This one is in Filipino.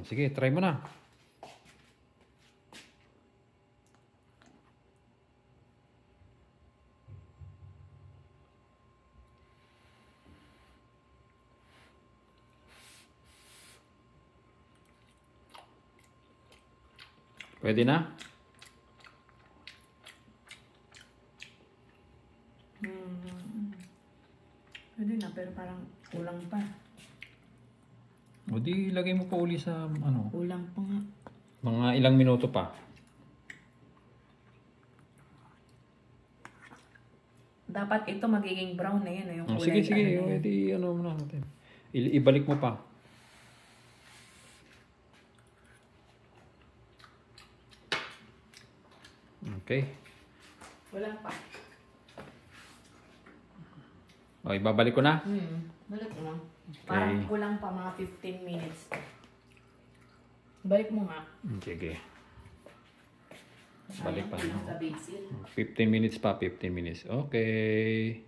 Sige, try mo na. Pwede na? Pwede na, pero parang kulang pa. O di, lagay mo pa uli sa ano. Kulang pa nga. Mga ilang minuto pa. Dapat ito magiging brown na yun, yung Sige, kulay. sige. Ano na yun. Di, ano muna natin. Ibalik mo pa. Okay. Kulang pa. O, ibabalik ko na. Balik mo. Okay. Parang kulang pa mga 15 minutes. Balik mo nga. Sige. Balik pa. Sa basil. 15 minutes pa, 15 minutes. Okay.